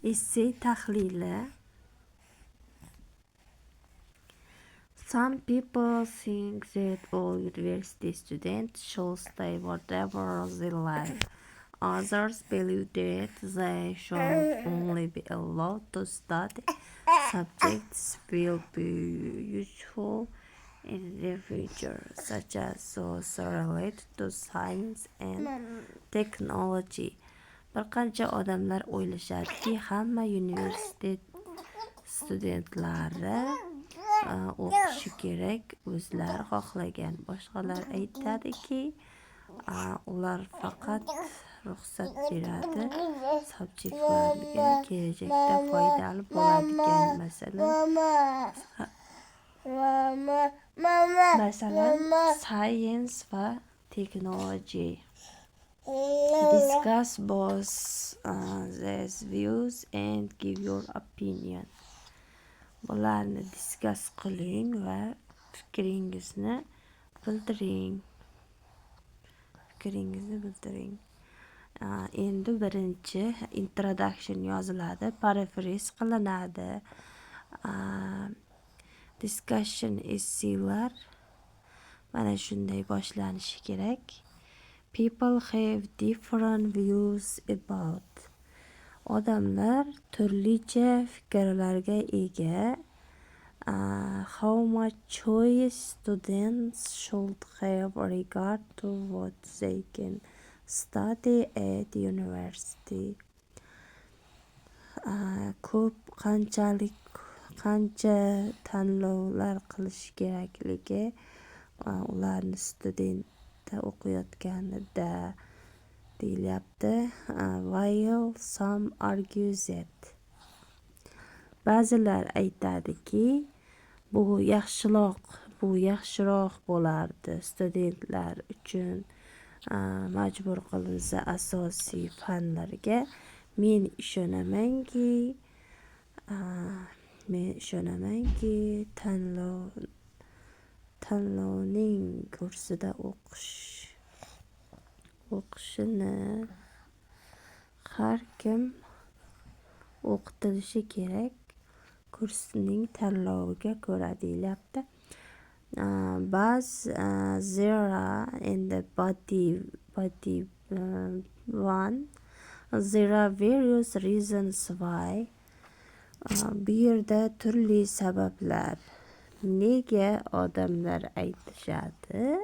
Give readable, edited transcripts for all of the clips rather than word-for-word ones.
Essay tahlili. Some people think that all university students should study whatever they like. Others believe that they should only be allowed to study subjects will be useful in the future, such as those related to science and technology. Bir qancha odamlar o'ylashadiki, hamma universitet studentlari o'qishi kerak, o'zlari xohlagan. Boshqalar aytadiki, ular faqat ruxsat beradi subjektlarga kelajakda foydali bo'ladigan, masalan science va technology. Discuss both these views and give your opinion. Bularni discuss qiling va fikringizni bildiring. Endi birinchi introduction yoziladi, paraphrase qilinadi. Discussion essaylar mana shunday boshlanishi kerak. People have different views about. Odamlar turlicha fikrlarga ega. How much choice students should have regard to what they can study at university. Qancha tanlovlar qilish kerakligi ularni studentda o'qiyotganida deyilyapti. While some argue that. Ba'zilar aytadiki, bu yaxshiroq bo'lardi studentlar uchun majbur qilinsa asosiy fanlarga. Men ishonamanki, tanlovning kursida o'qishini har kim o'qitilishi kerak, kursining tanloviga ko'ra deyilyapti. Buzz, Zara and the body one. There are various reasons why. Bu yerda turli sabablar. Nega odamlar aytishadi?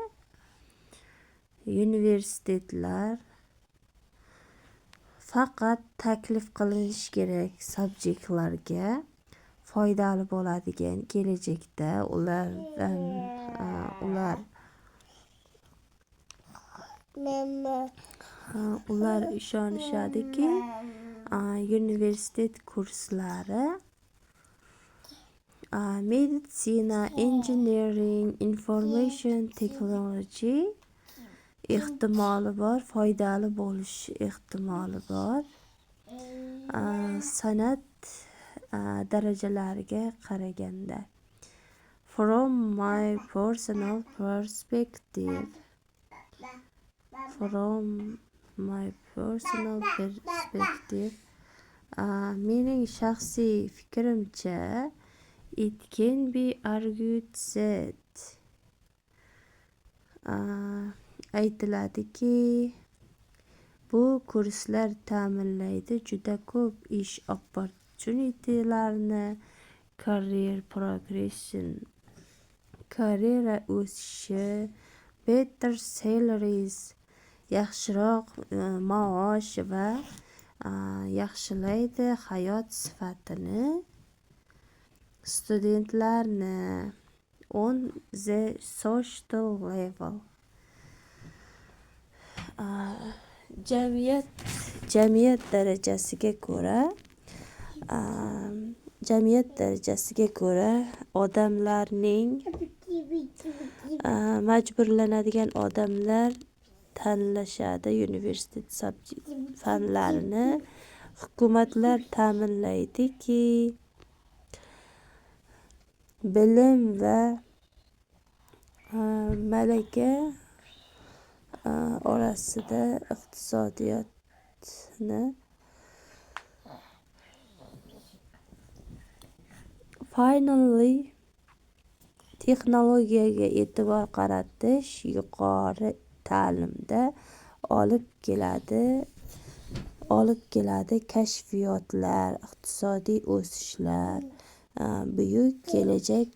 Universitetlar faqat taklif qilinishi kerak subjektlarga foydali bo'ladigan, kelajakda ular ishonishadiki, universitet kurslari meditsina, engineering, information technology ehtimoli bor, foydali bo'lish ehtimoli bor. San'at darajalariga qaraganda. From my personal perspective, mening shaxsiy fikrimcha, it can be argued that aytiladiki, bu kurslar ta'minlaydi juda ko'p ish opportunity'larni, career progression, karyera o'sishi, better salaries, yaxshiroq maosh va yaxshilaydi hayot sifatini studentlarni on the social level. Jamiyat darajasiga ko'ra odamlarning majburlanadigan odamlar tanlashadi universitet fanlarini. Hukumatlar ta'minlaydiki, bilim va malaka orasida iqtisodiyotni Finally, texnologiyaga e'tibor qaratish yuqori ta'limda olib keladi kashfiyotlar, iqtisodiy o'sishlar, buyuk kelajak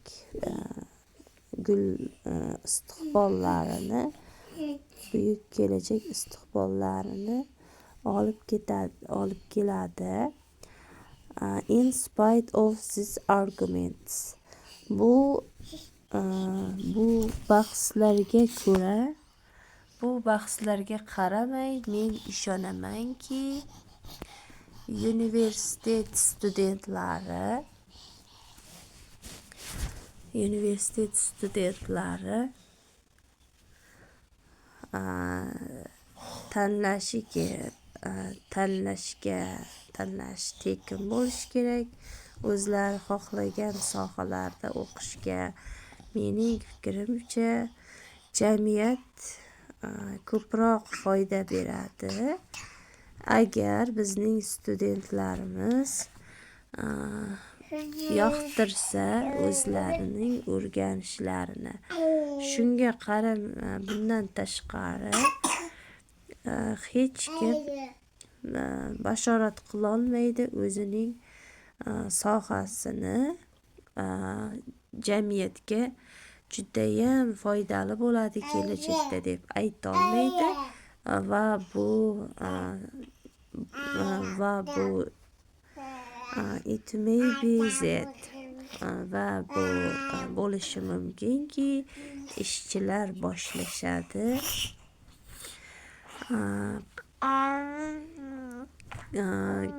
istiqbollarini olib keladi. In spite of these arguments, bu bahslarga qaramay, men ishonamanki, universitet studentlari tanlashi tekin bo'lishi kerak. O'zlari xohlagan sohalarda o'qishga. Mening fikrimcha, jamiyat ko'proq foyda beradi agar bizning studentlarimiz yoqtirsa o'zlarining o'rganishlarini. Shunga bundan tashqari hech kim bashorat qilolmaydi o'zining sohasini jamiyatga judayam foydali bo'ladi kelajakda deb aytolmaydi va bu it may be that va bu bo'lishi mumkinki ishchilar boshlashadi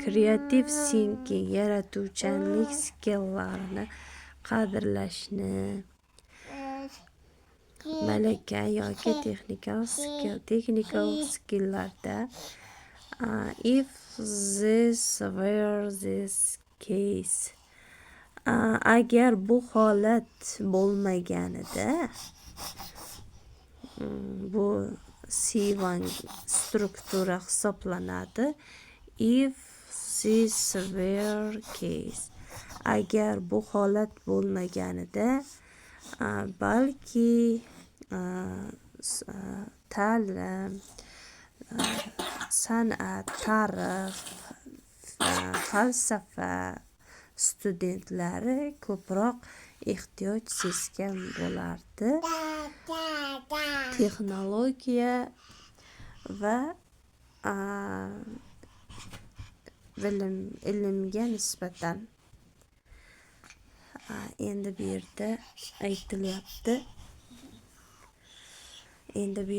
creative thinking, yaratuvchanlik skilllarini qadrlashni, malaka yoki technical skilllarda. If this were this case, agar bu holat bo'lmaganida, bu C1 struktura hisoblanadi. If this were case, agar bu holat bo'lmaganida, balki ta'lim, san'at, tarix, falsafa studentlari ko'proq ehtiyoj sezgan bo'lardi. Texnologiya va ilmga nisbatan. Endi bu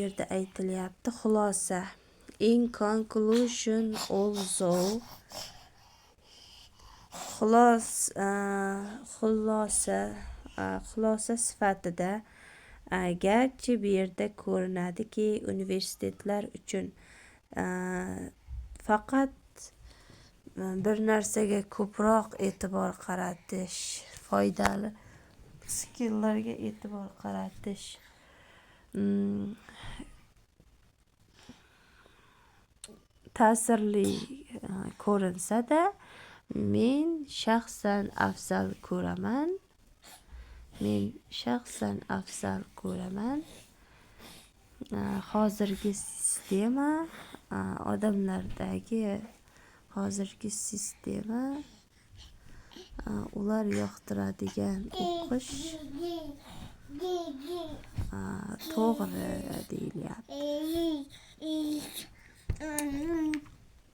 yerda aytilyapti xulosa. In conclusion, although xulosa sifatida, garchi bu yerda ko'rinadiki, universitetlar uchun faqat bir narsaga ko'proq e'tibor qaratish, foydali skilllarga e'tibor qaratish ta'sirli ko'rinsa-da, men shaxsan afzal ko'raman. Hozirgi sistema, odamlardagi hozirgi sistema, ular yoqtiradigan o'qish to'g'ri deyilyapti.